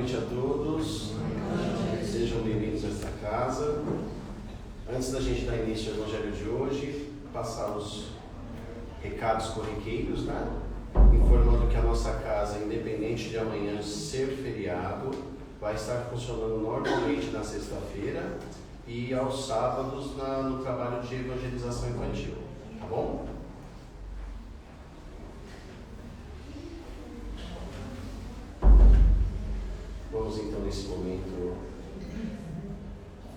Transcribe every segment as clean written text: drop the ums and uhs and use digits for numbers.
noite a todos. Sejam bem-vindos a esta casa. Antes da gente dar início ao Evangelho de hoje, passar os recados corriqueiros, né? Informando que a nossa casa, independente de amanhã ser feriado, vai estar funcionando normalmente na sexta-feira e aos sábados no trabalho de evangelização infantil, tá bom? Vamos então nesse momento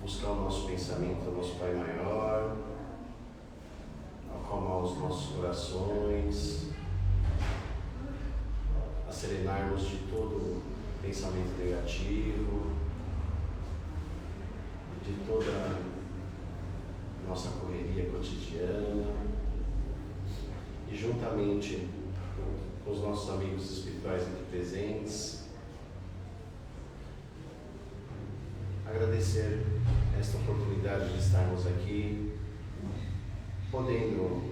buscar o nosso pensamento do nosso Pai Maior, acalmar os nossos corações, serenarmos de todo pensamento negativo, de toda a nossa correria cotidiana e juntamente com os nossos amigos espirituais aqui presentes, agradecer esta oportunidade de estarmos aqui, podendo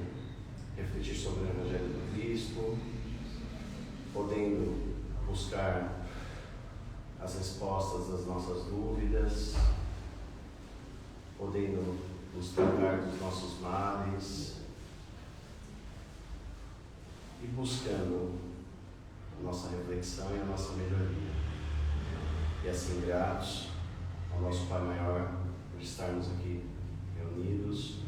refletir sobre o Evangelho do Cristo, podendo buscar as respostas das nossas dúvidas, podendo nos tratar dos nossos males e buscando a nossa reflexão e a nossa melhoria. E assim, gratos ao nosso Pai Maior por estarmos aqui reunidos,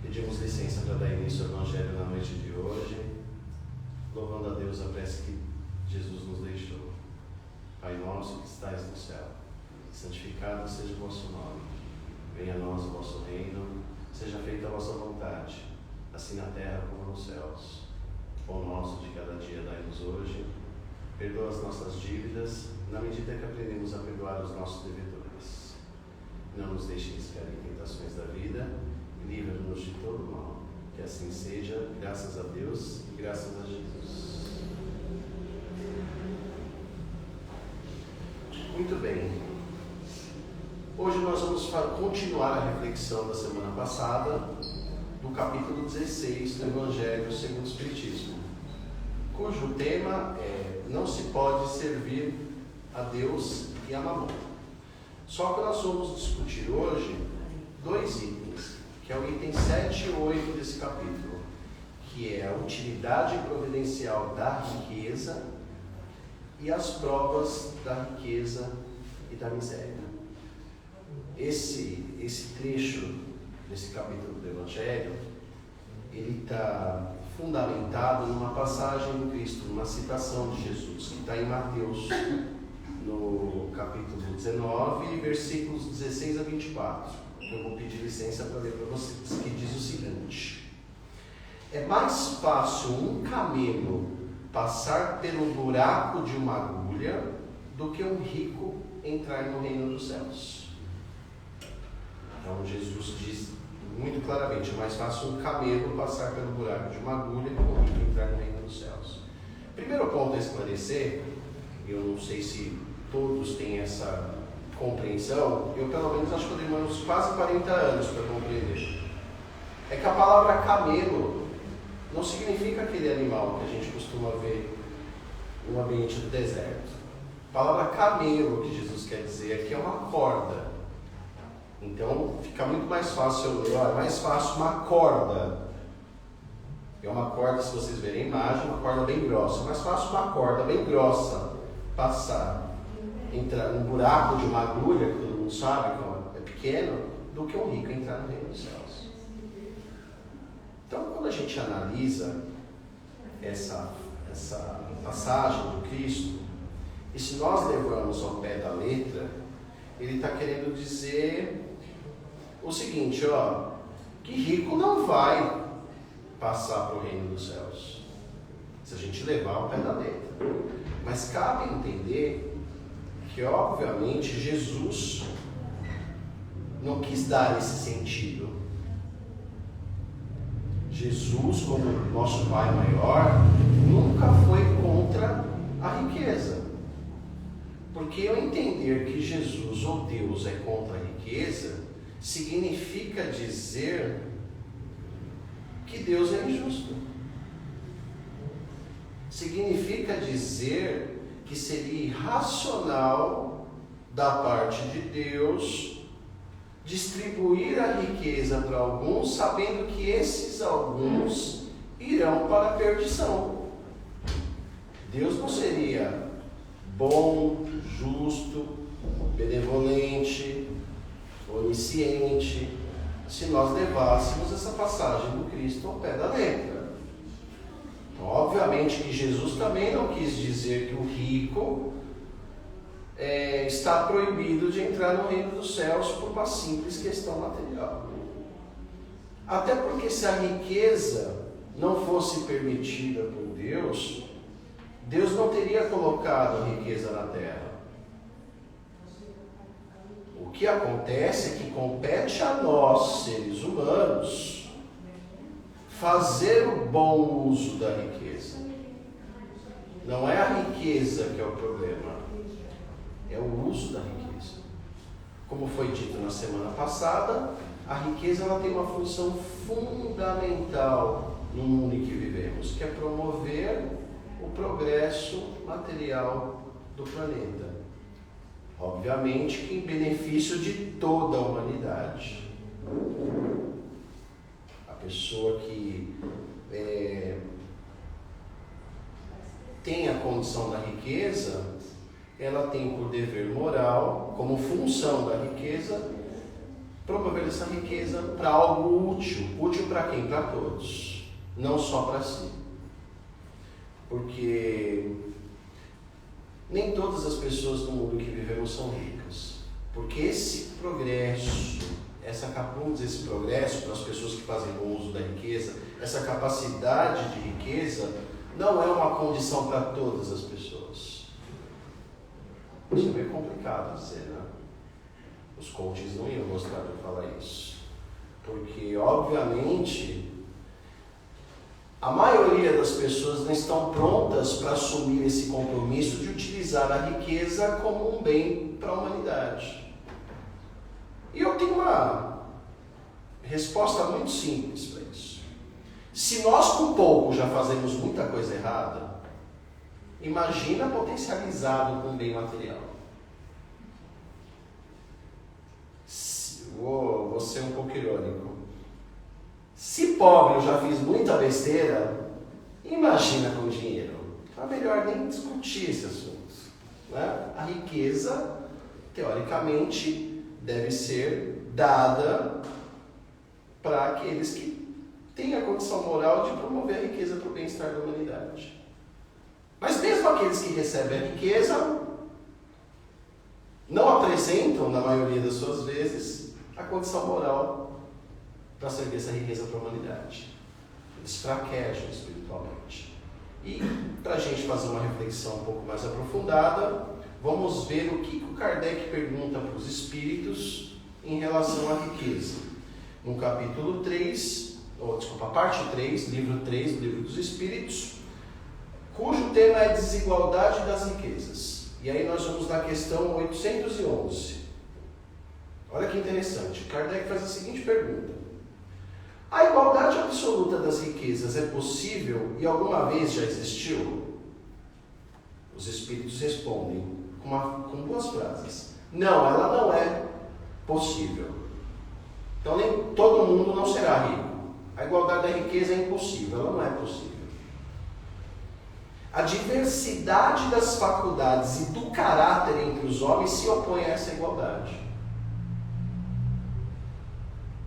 pedimos licença para dar início ao Evangelho na noite de hoje, louvando a Deus a prece que Jesus nos deixou. Pai nosso que estais no céu, santificado seja o vosso nome. Venha a nós o vosso reino, seja feita a vossa vontade, assim na terra como nos céus. O pão nosso de cada dia dai-nos hoje. Perdoa as nossas dívidas, na medida que aprendemos a perdoar os nossos devedores. Não nos deixes cair em tentações da vida, e livra-nos de todo mal. Que assim seja, graças a Deus e graças a Jesus. Muito bem. Hoje nós vamos continuar a reflexão da semana passada, do capítulo 16 do Evangelho segundo o Espiritismo, cujo tema é: não se pode servir a Deus e a Mamon. Só que nós vamos discutir hoje dois itens, que é o item 7 e 8 desse capítulo, que é a utilidade providencial da riqueza e as provas da riqueza e da miséria. Esse trecho desse capítulo do Evangelho, ele está fundamentado numa passagem do Cristo, numa citação de Jesus, que está em Mateus, no capítulo 19, versículos 16 a 24. Eu vou pedir licença para ler para vocês, que diz o seguinte: é mais fácil um camelo passar pelo buraco de uma agulha do que um rico entrar no reino dos céus. Então Jesus diz muito claramente: é mais fácil um camelo passar pelo buraco de uma agulha do que um rico entrar no reino dos céus. Primeiro ponto a esclarecer, eu não sei se todos têm essa compreensão, eu pelo menos acho que eu demoro uns quase 40 anos para compreender. É que a palavra camelo não significa aquele animal que a gente costuma ver no ambiente do deserto. A palavra camelo que Jesus quer dizer aqui é uma corda. Então fica muito mais fácil eu ler, é mais fácil uma corda. É uma corda, se vocês verem a imagem, uma corda bem grossa. É mais fácil uma corda bem grossa passar, entrar num buraco de uma agulha, que todo mundo sabe que é pequeno, do que um rico entrar no reino dos céus. Então, quando a gente analisa essa passagem do Cristo, e se nós levamos ao pé da letra, ele está querendo dizer o seguinte, que rico não vai passar para o reino dos céus, se a gente levar ao pé da letra. Mas cabe entender que, obviamente, Jesus não quis dar esse sentido. Jesus, como nosso Pai Maior, nunca foi contra a riqueza. Porque eu entender que Jesus ou Deus é contra a riqueza, significa dizer que Deus é injusto. Significa dizer que seria irracional da parte de Deus distribuir a riqueza para alguns, sabendo que esses alguns irão para a perdição. Deus não seria bom, justo, benevolente, onisciente, se nós levássemos essa passagem do Cristo ao pé da letra. Então, obviamente que Jesus também não quis dizer que o rico está proibido de entrar no reino dos céus por uma simples questão material. Até porque se a riqueza não fosse permitida por Deus, Deus não teria colocado a riqueza na terra. O que acontece é que compete a nós, seres humanos, fazer o bom uso da riqueza. Não é a riqueza que é o problema, é o uso da riqueza. Como foi dito na semana passada, a riqueza ela tem uma função fundamental no mundo em que vivemos, que é promover o progresso material do planeta. Obviamente que em benefício de toda a humanidade. A pessoa que tem a condição da riqueza, ela tem por dever moral, como função da riqueza, promover essa riqueza para algo útil. Útil para quem? Para todos, não só para si. Porque nem todas as pessoas no mundo que vivemos são ricas. Porque esse progresso, esse progresso para as pessoas que fazem bom uso da riqueza, essa capacidade de riqueza, não é uma condição para todas as pessoas. Isso é meio complicado dizer, né? Os coaches não iam gostar de falar isso. Porque, obviamente, a maioria das pessoas não estão prontas para assumir esse compromisso de utilizar a riqueza como um bem para a humanidade. E eu tenho uma resposta muito simples para isso. Se nós com pouco já fazemos muita coisa errada, imagina potencializado com bem material. Vou ser um pouco irônico. Se pobre eu já fiz muita besteira, imagina com dinheiro. Então é melhor nem discutir esse assunto, né? A riqueza, teoricamente, deve ser dada para aqueles que têm a condição moral de promover a riqueza para o bem-estar da humanidade. Mas mesmo aqueles que recebem a riqueza, não apresentam, na maioria das suas vezes, a condição moral para servir essa riqueza para a humanidade. Eles fraquejam espiritualmente. E, para a gente fazer uma reflexão um pouco mais aprofundada, vamos ver o que o Kardec pergunta para os espíritos em relação à riqueza. No capítulo 3, parte 3, livro 3 do Livro dos Espíritos, cujo tema é desigualdade das riquezas. E aí nós vamos na questão 811. Olha que interessante. Kardec faz a seguinte pergunta: a igualdade absoluta das riquezas é possível e alguma vez já existiu? Os espíritos respondem com duas frases: não, ela não é possível. Então nem todo mundo não será rico. A igualdade da riqueza é impossível, ela não é possível. A diversidade das faculdades e do caráter entre os homens se opõe a essa igualdade.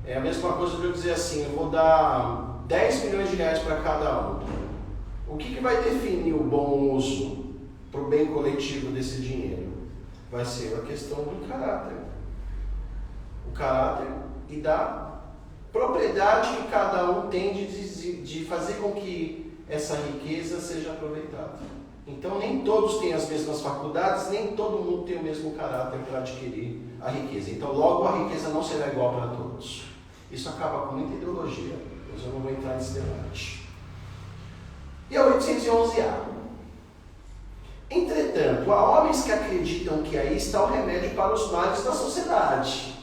É a mesma coisa que eu dizer assim: eu vou dar 10 milhões de reais para cada um. O que vai definir o bom uso para o bem coletivo desse dinheiro? Vai ser a questão do caráter. O caráter e da propriedade que cada um tem de fazer com que essa riqueza seja aproveitada. Então nem todos têm as mesmas faculdades, nem todo mundo tem o mesmo caráter para adquirir a riqueza. Então logo a riqueza não será igual para todos. Isso acaba com muita ideologia, mas eu não vou entrar nesse debate. E a 811A. Entretanto, há homens que acreditam que aí está o remédio para os males da sociedade.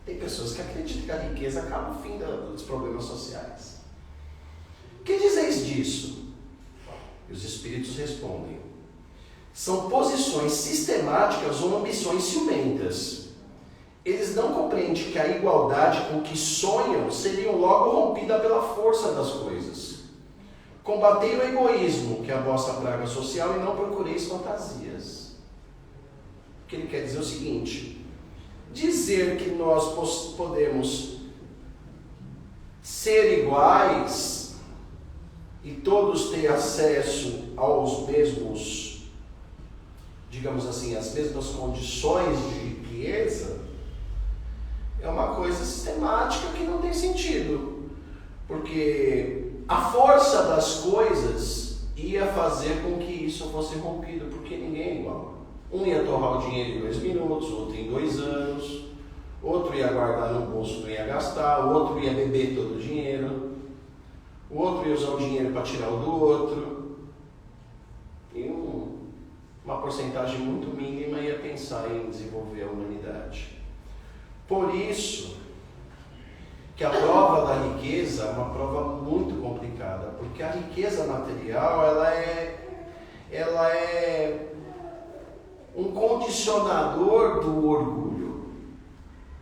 Tem pessoas que acreditam que a riqueza acaba o fim dos problemas sociais. Que dizeis disso? E os espíritos respondem: são posições sistemáticas ou ambições ciumentas. Eles não compreendem que a igualdade com que sonham seriam logo rompida pela força das coisas. Combatei o egoísmo, que é a vossa praga social, e não procureis fantasias. O que ele quer dizer é o seguinte: dizer que nós podemos ser iguais e todos ter acesso aos mesmos, digamos assim, as mesmas condições de riqueza, é uma coisa sistemática que não tem sentido, porque a força das coisas ia fazer com que isso fosse rompido, porque ninguém é igual. Um ia torrar o dinheiro em 2 minutos, outro em 2 anos, outro ia guardar no bolso, não ia gastar, o outro ia beber todo o dinheiro, o outro ia usar o dinheiro para tirar o do outro, e uma porcentagem muito mínima ia pensar em desenvolver a humanidade. Por isso que a prova da riqueza é uma prova muito complicada, porque a riqueza material ela é um condicionador do orgulho.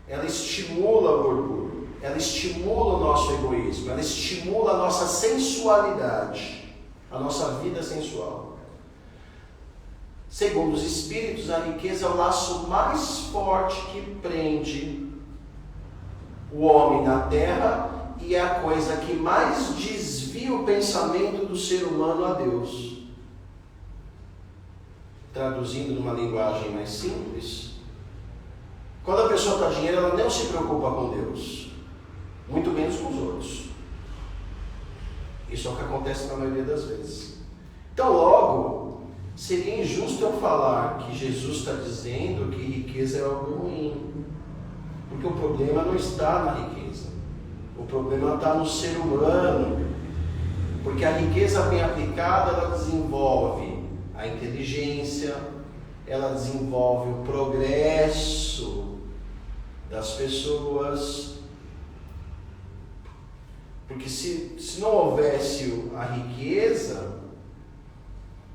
Ela estimula o orgulho, ela estimula o nosso egoísmo, ela estimula a nossa sensualidade, a nossa vida sensual. Segundo os Espíritos, a riqueza é o laço mais forte que prende o homem na terra e é a coisa que mais desvia o pensamento do ser humano a Deus. Traduzindo numa linguagem mais simples, quando a pessoa está dinheiro, ela não se preocupa com Deus, muito menos com os outros. Isso é o que acontece na maioria das vezes. Então, logo, seria injusto eu falar que Jesus está dizendo que riqueza é algo ruim, porque o problema não está na riqueza, o problema está no ser humano, porque a riqueza bem aplicada, ela desenvolve a inteligência, ela desenvolve o progresso das pessoas, porque se não houvesse a riqueza,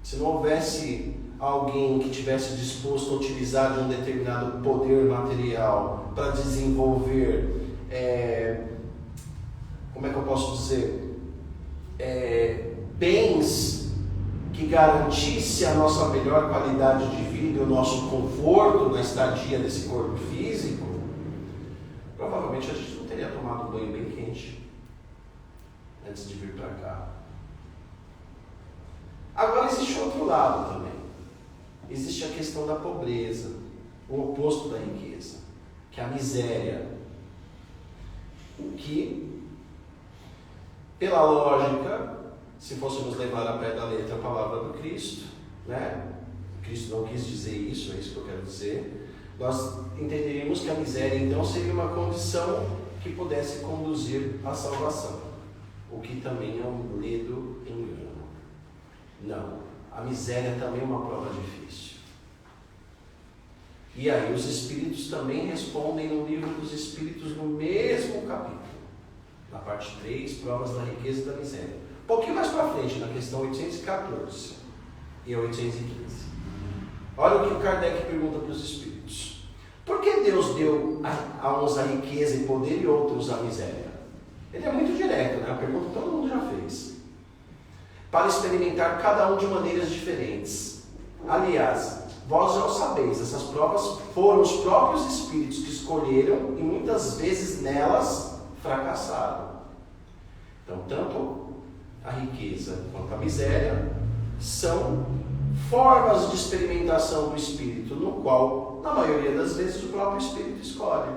se não houvesse alguém que tivesse disposto a utilizar de um determinado poder material para desenvolver, como é que eu posso dizer, bens que garantisse a nossa melhor qualidade de vida e o nosso conforto na estadia desse corpo físico, provavelmente a gente não teria tomado um banho bem quente antes de vir para cá. Agora existe outro lado também. Existe a questão da pobreza, o oposto da riqueza, que é a miséria. Que, pela lógica, se fôssemos levar a pé da letra a palavra do Cristo, né? Cristo não quis dizer isso, é isso que eu quero dizer. Nós entenderíamos que a miséria, então, seria uma condição que pudesse conduzir à salvação, o que também é um ledo engano. Não, a miséria também é uma prova difícil. E aí os Espíritos também respondem no livro dos Espíritos, no mesmo capítulo, na parte 3, provas da riqueza e da miséria. Um pouquinho mais para frente, na questão 814 e 815. Olha o que Kardec pergunta para os Espíritos. Por que Deus deu a uns a riqueza e poder e outros a miséria? Ele é muito direto, né? A pergunta todo mundo já fez. Para experimentar cada um de maneiras diferentes. Aliás, vós já o sabeis, essas provas foram os próprios Espíritos que escolheram e muitas vezes nelas fracassaram. Então, tanto a riqueza quanto a miséria são formas de experimentação do Espírito, no qual, na maioria das vezes, o próprio Espírito escolhe.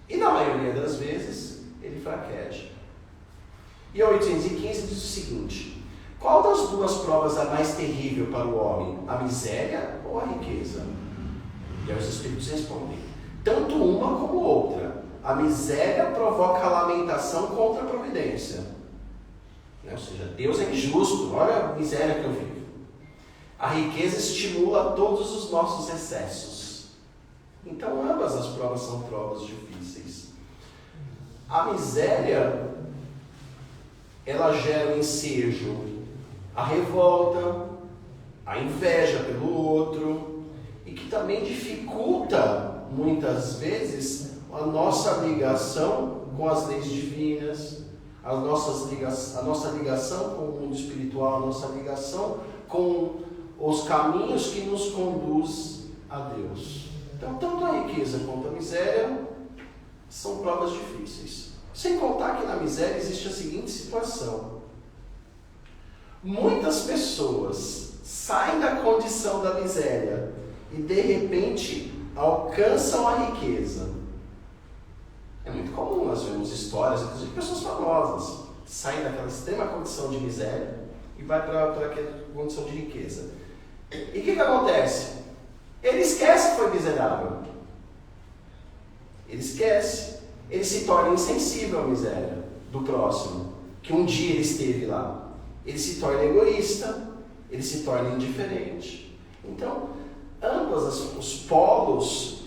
E na maioria das vezes, ele fraqueja. E a 815 diz o seguinte: qual das duas provas é mais terrível para o homem? A miséria ou a riqueza? E aí os Espíritos respondem: tanto uma como outra. A miséria provoca a lamentação contra a providência. Ou seja, Deus é injusto, olha a miséria que eu vivo. A riqueza estimula todos os nossos excessos. Então ambas as provas são provas difíceis. A miséria, ela gera o ensejo, a revolta, a inveja pelo outro, e que também dificulta, muitas vezes, a nossa ligação com as leis divinas, a nossa ligação com o mundo espiritual, a nossa ligação com os caminhos que nos conduz a Deus. Então, tanto a riqueza quanto a miséria são provas difíceis. Sem contar que na miséria existe a seguinte situação: muitas pessoas saem da condição da miséria e de repente alcançam a riqueza. É muito comum nós vemos histórias, inclusive pessoas famosas, saem daquela extrema condição de miséria e vai para aquela condição de riqueza. E o que acontece? Ele esquece que foi miserável. Ele esquece. Ele se torna insensível à miséria do próximo, que um dia ele esteve lá. Ele se torna egoísta, ele se torna indiferente. Então, ambos os polos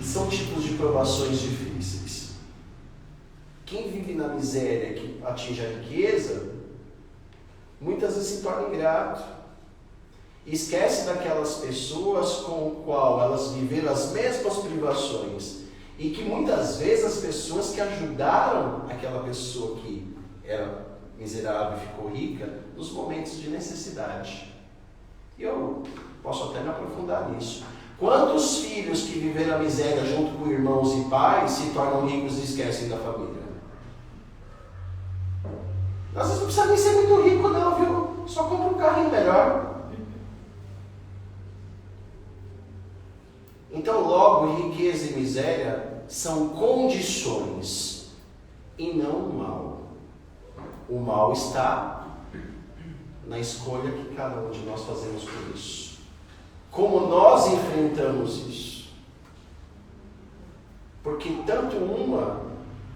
são tipos de provações difíceis. Quem vive na miséria, que atinge a riqueza, muitas vezes se torna ingrato. E esquece daquelas pessoas com o qual elas viveram as mesmas privações. E que muitas vezes as pessoas que ajudaram aquela pessoa que era miserável e ficou rica, nos momentos de necessidade. E eu posso até me aprofundar nisso. Quantos filhos que viveram a miséria junto com irmãos e pais se tornam ricos e esquecem da família? Às vezes não precisa nem ser muito rico não, viu? Só compra um carrinho melhor. Então, logo, riqueza e miséria são condições e não o mal. O mal está na escolha que cada um de nós fazemos por isso. Como nós enfrentamos isso? Porque tanto uma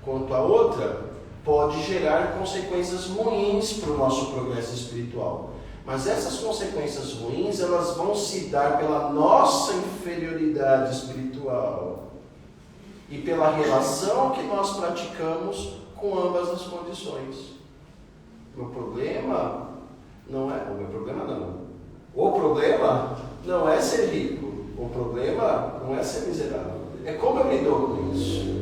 quanto a outra pode gerar consequências ruins para o nosso progresso espiritual. Mas essas consequências ruins, elas vão se dar pela nossa inferioridade espiritual e pela relação que nós praticamos com ambas as condições. O problema não é ser rico. O problema não é ser miserável. É como eu lido com isso.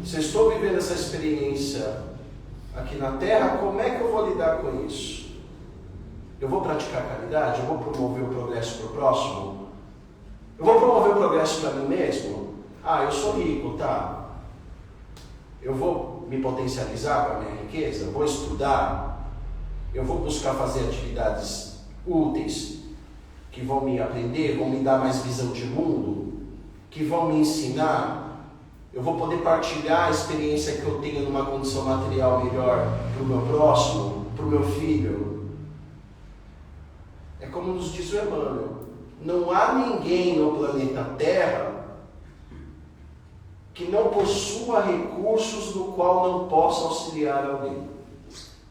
Se eu estou vivendo essa experiência aqui na Terra, como é que eu vou lidar com isso? Eu vou praticar caridade? Eu vou promover o progresso para o próximo? Eu vou promover o progresso para mim mesmo? Eu sou rico, tá? Eu vou me potencializar com a minha riqueza? Eu vou estudar? Eu vou buscar fazer atividades úteis que vão me aprender, vão me dar mais visão de mundo, que vão me ensinar? Eu vou poder partilhar a experiência que eu tenho numa condição material melhor para o meu próximo, para o meu filho? É como nos diz o Emmanuel: não há ninguém no planeta Terra que não possua recursos no qual não possa auxiliar alguém,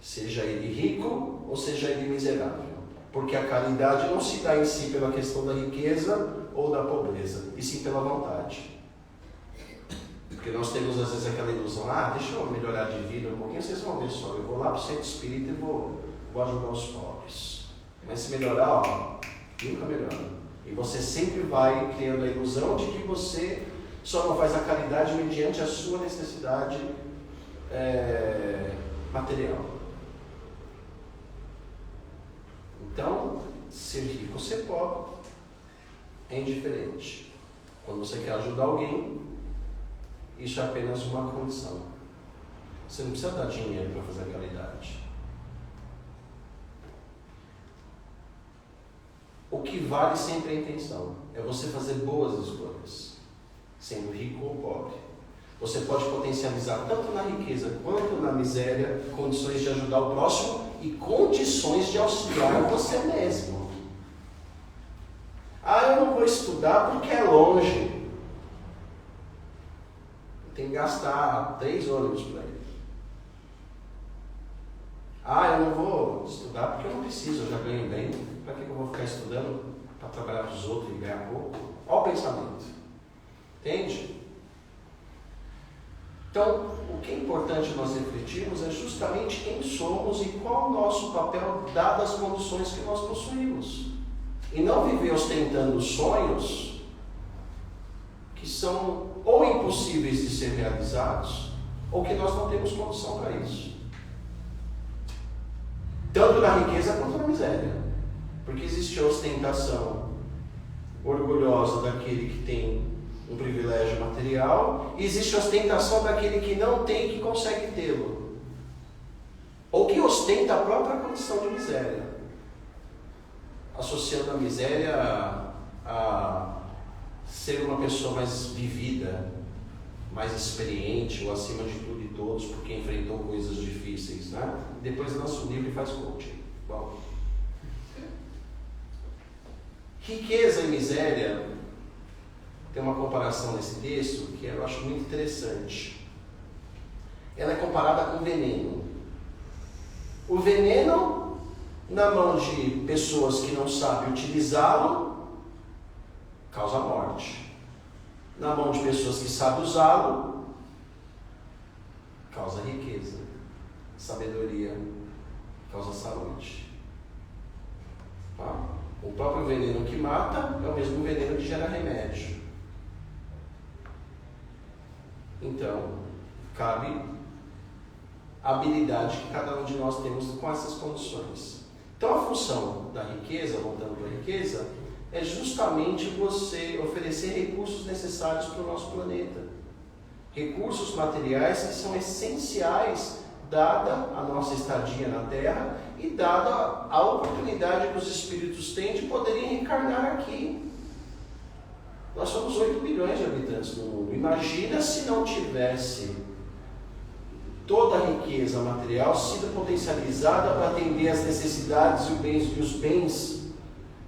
seja ele rico ou seja ele miserável, porque a caridade não se dá em si pela questão da riqueza ou da pobreza, e sim pela vontade. Porque nós temos às vezes aquela ilusão: deixa eu melhorar de vida um pouquinho, vocês vão ver só, eu vou lá para o centro espírita e vou ajudar os pobres. Mas se melhorar, nunca melhora. E você sempre vai criando a ilusão de que você só não faz a caridade mediante a sua necessidade material. Então, ser rico ou ser pobre é indiferente. Quando você quer ajudar alguém, isso é apenas uma condição. Você não precisa dar dinheiro para fazer a caridade. O que vale sempre é a intenção. É você fazer boas escolhas, sendo rico ou pobre. Você pode potencializar tanto na riqueza quanto na miséria condições de ajudar o próximo e condições de auxiliar você mesmo. Eu não vou estudar porque é longe. Tem que gastar 3 ônibus para ir. Eu não vou estudar porque eu não preciso, eu já ganho bem. Para que eu vou ficar estudando? Para trabalhar para os outros e ganhar pouco? Olha o pensamento. Entende? Então, o que é importante nós refletirmos é justamente quem somos e qual o nosso papel, dadas as condições que nós possuímos. E não viver ostentando sonhos que são ou impossíveis de ser realizados, ou que nós não temos condição para isso. Tanto na riqueza quanto na miséria. Porque existe a ostentação orgulhosa daquele que tem um privilégio material, e existe a ostentação daquele que não tem e que consegue tê-lo, ou que ostenta a própria condição de miséria, associando a miséria a ser uma pessoa mais vivida, mais experiente, ou acima de tudo e todos, porque enfrentou coisas difíceis, né? Depois lança um livro e faz coaching. Bom, riqueza e miséria, tem uma comparação nesse texto que eu acho muito interessante. Ela é comparada com veneno. O veneno, na mão de pessoas que não sabem utilizá-lo, causa morte. Na mão de pessoas que sabem usá-lo, causa riqueza. Sabedoria causa saúde. Tá? O próprio veneno que mata é o mesmo veneno que gera remédio. Então, cabe a habilidade que cada um de nós temos com essas condições. Então, a função da riqueza, voltando para a riqueza, é justamente você oferecer recursos necessários para o nosso planeta. Recursos materiais que são essenciais, dada a nossa estadia na Terra e dada a oportunidade que os espíritos têm de poderem reencarnar aqui. Nós somos 8 bilhões de habitantes no mundo. Imagina se não tivesse toda a riqueza material sido potencializada para atender as necessidades e os bens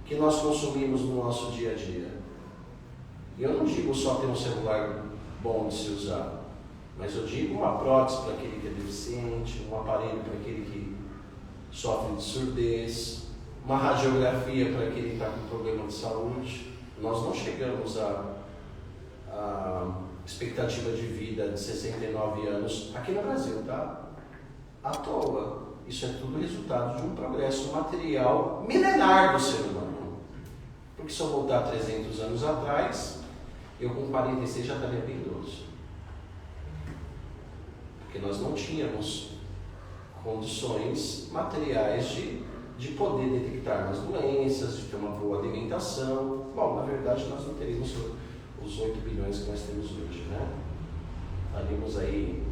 que nós consumimos no nosso dia a dia. E eu não digo só ter um celular bom de se usar, mas eu digo uma prótese para aquele que é deficiente, um aparelho para aquele que sofre de surdez, uma radiografia para aquele que está com problema de saúde. Nós não chegamos à expectativa de vida de 69 anos aqui no Brasil, tá? À toa. Isso é tudo resultado de um progresso material milenar do ser humano. Porque se eu voltar 300 anos atrás, eu com 46 já estaria bem idoso. Porque nós não tínhamos condições materiais de poder detectar as doenças, de ter uma boa alimentação. Bom, na verdade nós não teríamos os 8 bilhões que nós temos hoje, né? Estaríamos aí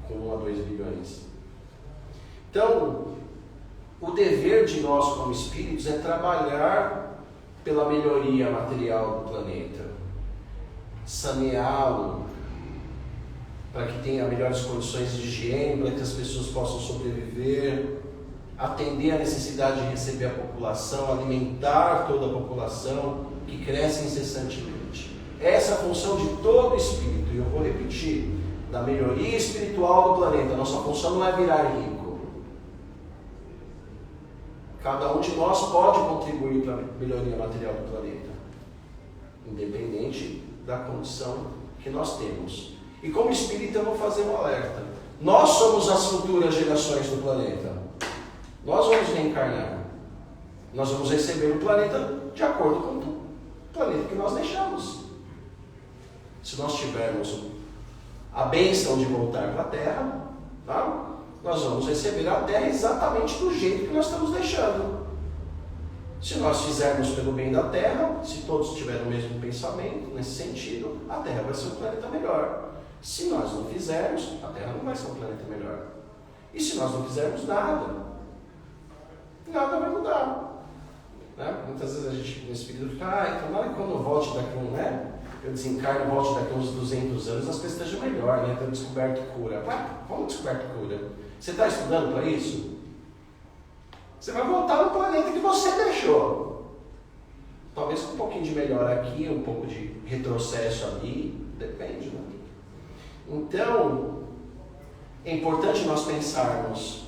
com 1 a 2 bilhões. Então, o dever de nós como espíritos é trabalhar pela melhoria material do planeta, saneá-lo, para que tenha melhores condições de higiene, para que as pessoas possam sobreviver, atender a necessidade de receber a população, alimentar toda a população que cresce incessantemente. Essa é a função de todo espírito, e eu vou repetir, da melhoria espiritual do planeta. Nossa função não é virar rico. Cada um de nós pode contribuir para a melhoria material do planeta, independente da condição que nós temos. E como espírita eu vou fazer um alerta. Nós somos as futuras gerações do planeta. Nós vamos reencarnar. Nós vamos receber o planeta de acordo com o planeta que nós deixamos. Se nós tivermos a bênção de voltar para a Terra, tá? Nós vamos receber a Terra exatamente do jeito que nós estamos deixando. Se nós fizermos pelo bem da Terra, se todos tiverem o mesmo pensamento, nesse sentido, a Terra vai ser um planeta melhor. Se nós não fizermos, a Terra não vai ser um planeta melhor. E se nós não fizermos nada vai mudar. Né? Muitas vezes a gente no espírito fica, então quando eu volte daqui eu desencarno, volte daqui uns 200 anos, as coisas estejam melhor, né? Tenho descoberto cura. Como descoberto cura? Você está estudando para isso? Você vai voltar no planeta que você deixou. Talvez com um pouquinho de melhora aqui, um pouco de retrocesso ali, depende, né? Então, é importante nós pensarmos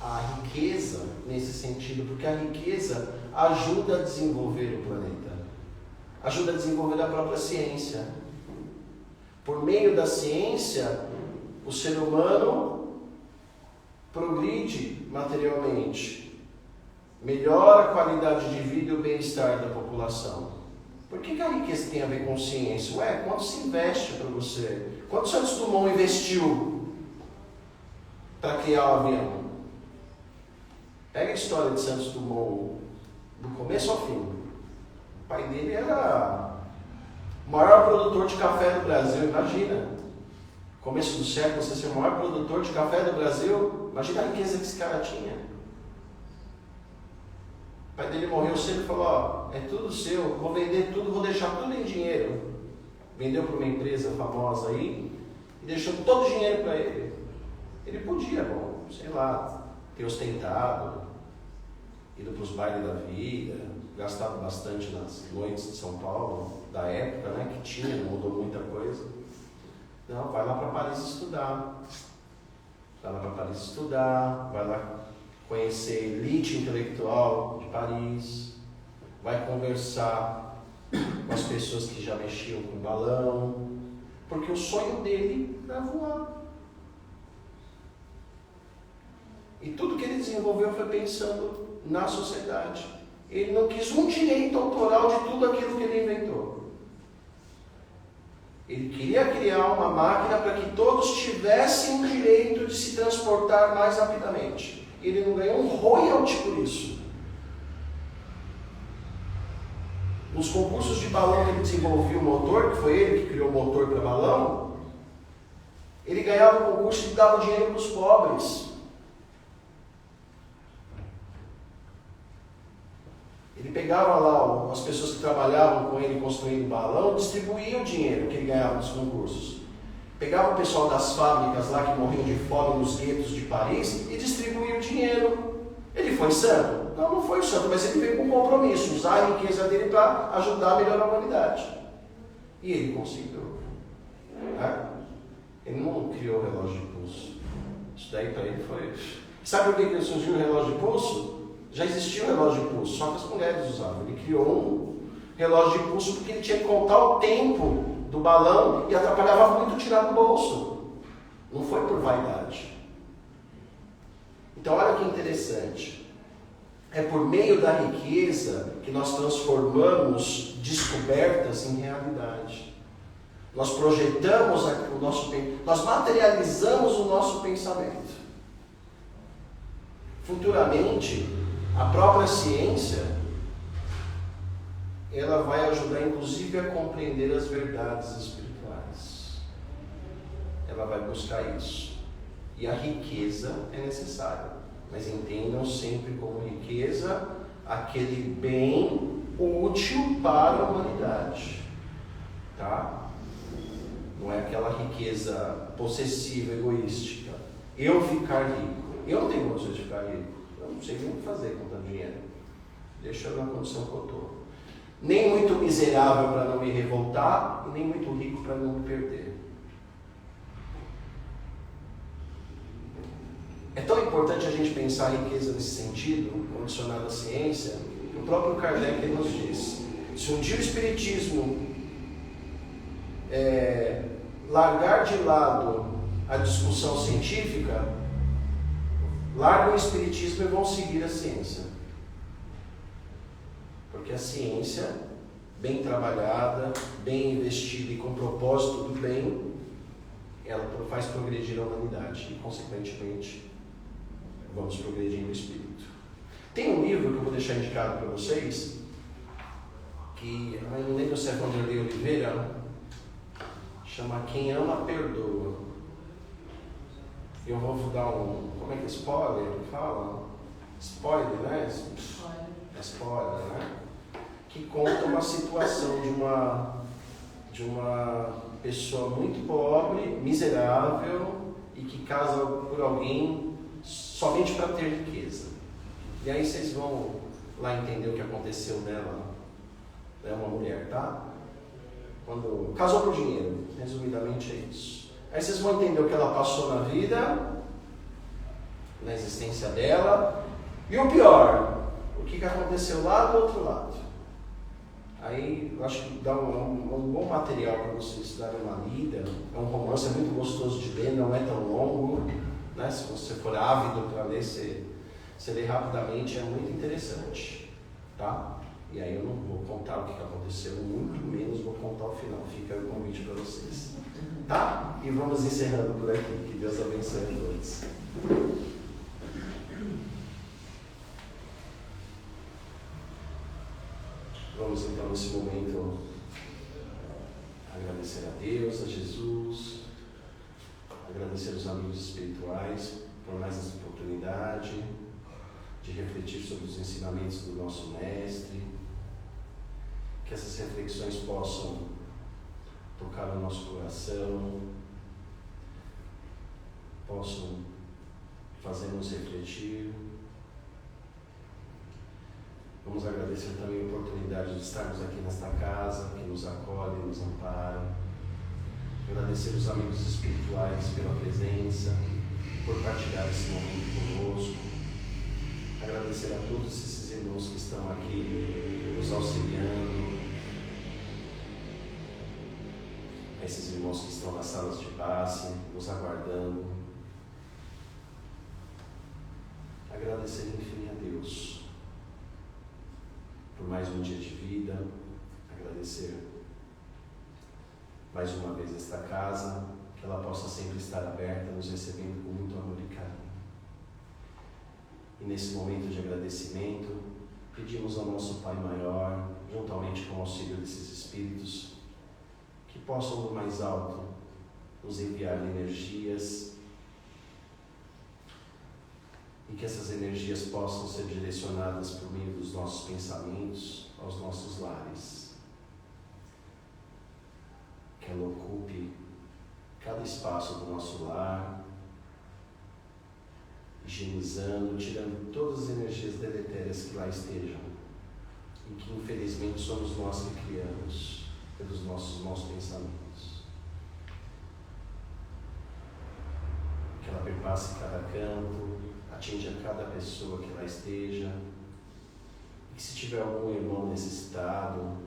a riqueza nesse sentido, porque a riqueza ajuda a desenvolver o planeta, ajuda a desenvolver a própria ciência. Por meio da ciência, o ser humano progride materialmente, melhora a qualidade de vida e o bem-estar da população. Por que a riqueza tem a ver com ciência? Quanto se investe para você? Quanto Santos Dumont investiu para criar o avião? Pega a história de Santos Dumont, do começo ao fim. O pai dele era o maior produtor de café do Brasil, imagina. Começo do século, você ser o maior produtor de café do Brasil, imagina a riqueza que esse cara tinha. O pai dele morreu cedo e falou, é tudo seu, vou vender tudo, vou deixar tudo em dinheiro. Vendeu para uma empresa famosa aí e deixou todo o dinheiro para ele. Ele podia, sei lá, ter ostentado, ido para os bailes da vida, gastado bastante nas noites de São Paulo, da época, né, que tinha, não mudou muita coisa. Não, vai lá para Paris estudar. Vai lá para Paris estudar, vai lá conhecer a elite intelectual de Paris, vai conversar com as pessoas que já mexiam com balão, porque o sonho dele era voar. E tudo que ele desenvolveu foi pensando na sociedade. Ele não quis um direito autoral de tudo aquilo que ele inventou. Ele queria criar uma máquina para que todos tivessem o direito de se transportar mais rapidamente. Ele não ganhou um royalty por isso. Nos concursos de balão que ele desenvolveu o motor, que foi ele que criou o motor para balão, ele ganhava o concurso e dava dinheiro para os pobres. Ele pegava lá as pessoas que trabalhavam com ele construindo balão, distribuía o dinheiro que ele ganhava nos concursos. Pegava o pessoal das fábricas lá que morriam de fome nos guetos de Paris e distribuía o dinheiro. Ele foi santo? Não, não foi santo, mas ele veio com um compromisso, usar a riqueza dele para ajudar a melhorar a humanidade. E ele conseguiu. Ele não criou o relógio de pulso. Isso daí para ele foi... Sabe por que surgiu o relógio de pulso? Já existia um relógio de pulso, só que as mulheres usavam. Ele criou um relógio de pulso porque ele tinha que contar o tempo do balão e atrapalhava muito tirar do bolso. Não foi por vaidade. Então olha que interessante. É por meio da riqueza que nós transformamos descobertas em realidade. Nós projetamos o nosso pensamento, nós materializamos o nosso pensamento. Futuramente, a própria ciência, ela vai ajudar inclusive a compreender as verdades espirituais. Ela vai buscar isso. E a riqueza é necessária. Mas entendam sempre como riqueza aquele bem útil para a humanidade. Tá? Não é aquela riqueza possessiva, egoística. Eu ficar rico. Eu não tenho condições de ficar rico. Eu não sei nem o que fazer com tanto dinheiro. Deixa eu na condição que eu estou. Nem muito miserável para não me revoltar, e nem muito rico para não me perder. É tão importante a gente pensar a riqueza nesse sentido, condicionado à ciência, que o próprio Kardec nos diz. Se um dia o Espiritismo largar de lado a discussão científica, largam o Espiritismo e vão seguir a ciência. Porque a ciência, bem trabalhada, bem investida e com propósito do bem, ela faz progredir a humanidade e, consequentemente, vamos progredir no espírito. Tem um livro que eu vou deixar indicado para vocês, que eu não lembro se é Vanderlei Oliveira, chama Quem Ama Perdoa. Eu vou dar como é que é? Spoiler? Fala? Spoiler, né? Spoiler, né? Que conta uma situação de uma pessoa muito pobre, miserável, e que casa por alguém somente para ter riqueza. E aí vocês vão lá entender o que aconteceu nela. É uma mulher, tá? Quando casou por dinheiro, resumidamente é isso. Aí vocês vão entender o que ela passou na vida, na existência dela, e o pior, o que aconteceu lá do outro lado. Aí eu acho que dá um bom material para vocês darem uma lida. É um romance muito gostoso de ler, não é tão longo, né? Se você for ávido para ler, você lê rapidamente, é muito interessante, tá? E aí eu não vou contar o que aconteceu, muito menos vou contar o final. Fica o convite para vocês, tá? E vamos encerrando por aqui. Que Deus abençoe a todos. Vamos então nesse momento agradecer a Deus, a Jesus, agradecer aos amigos espirituais por mais essa oportunidade de refletir sobre os ensinamentos do nosso Mestre, que essas reflexões possam tocar o nosso coração, possam fazer-nos refletir. Vamos agradecer também a oportunidade de estarmos aqui nesta casa, que nos acolhe, nos ampara. Agradecer os amigos espirituais pela presença, por partilhar esse momento conosco. Agradecer a todos esses irmãos que estão aqui nos auxiliando, a esses irmãos que estão nas salas de passe, nos aguardando. Agradecer, enfim, a Deus por mais um dia de vida, agradecer mais uma vez esta casa, que ela possa sempre estar aberta, nos recebendo com muito amor e carinho. E nesse momento de agradecimento, pedimos ao nosso Pai Maior, juntamente com o auxílio desses Espíritos, que possam do mais alto nos enviar energias e que essas energias possam ser direcionadas por meio dos nossos pensamentos aos nossos lares. Que ela ocupe cada espaço do nosso lar, higienizando, tirando todas as energias deletérias que lá estejam e que infelizmente somos nós que criamos pelos nossos maus pensamentos. Que ela perpasse cada canto, atinja cada pessoa que lá esteja, e que se tiver algum irmão necessitado,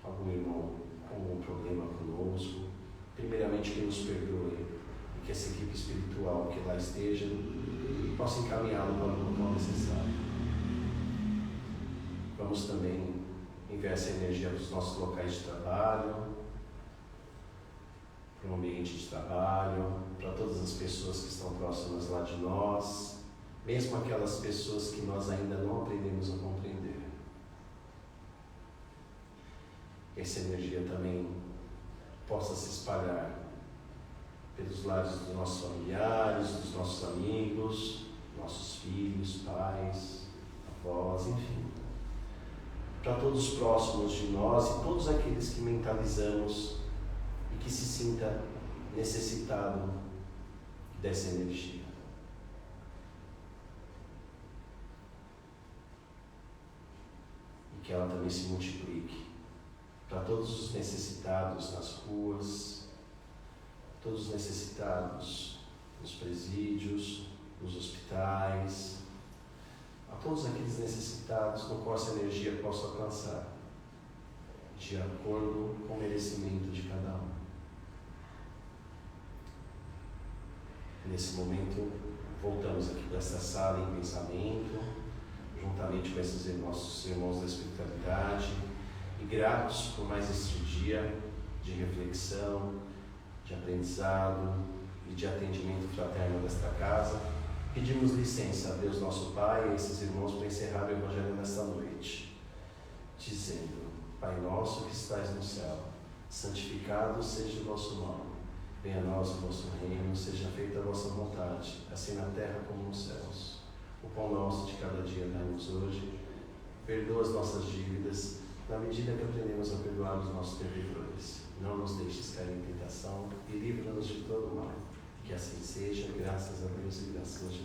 algum irmão com algum problema conosco, primeiramente que nos perdoe, e que essa equipe espiritual que lá esteja possa encaminhá-lo para o local necessário. Vamos também enviar essa energia para os nossos locais de trabalho, para o ambiente de trabalho, para todas as pessoas que estão próximas lá de nós, mesmo aquelas pessoas que nós ainda não aprendemos a compreender. Essa energia também possa se espalhar pelos lares dos nossos familiares, dos nossos amigos, nossos filhos, pais, avós, enfim, para todos os próximos de nós e todos aqueles que mentalizamos e que se sinta necessitado dessa energia. E que ela também se multiplique para todos os necessitados nas ruas, todos os necessitados nos presídios, nos hospitais, a todos aqueles necessitados no qual essa energia possa alcançar, de acordo com o merecimento de cada um. Nesse momento, voltamos aqui para essa sala em pensamento, juntamente com esses nossos irmãos da espiritualidade, e gratos por mais este dia de reflexão, de aprendizado e de atendimento fraterno desta casa. Pedimos licença a Deus nosso Pai e a esses irmãos para encerrar o Evangelho nesta noite, dizendo: Pai nosso que estais no céu, santificado seja o vosso nome. Venha a nós o vosso reino, seja feita a vossa vontade, assim na terra como nos céus. O pão nosso de cada dia dai-nos hoje. Perdoa as nossas dívidas, na medida que aprendemos a perdoar os nossos devedores. Não nos deixes cair em tentação e livra-nos de todo mal. Que assim seja, graças a Deus e graças a Jesus.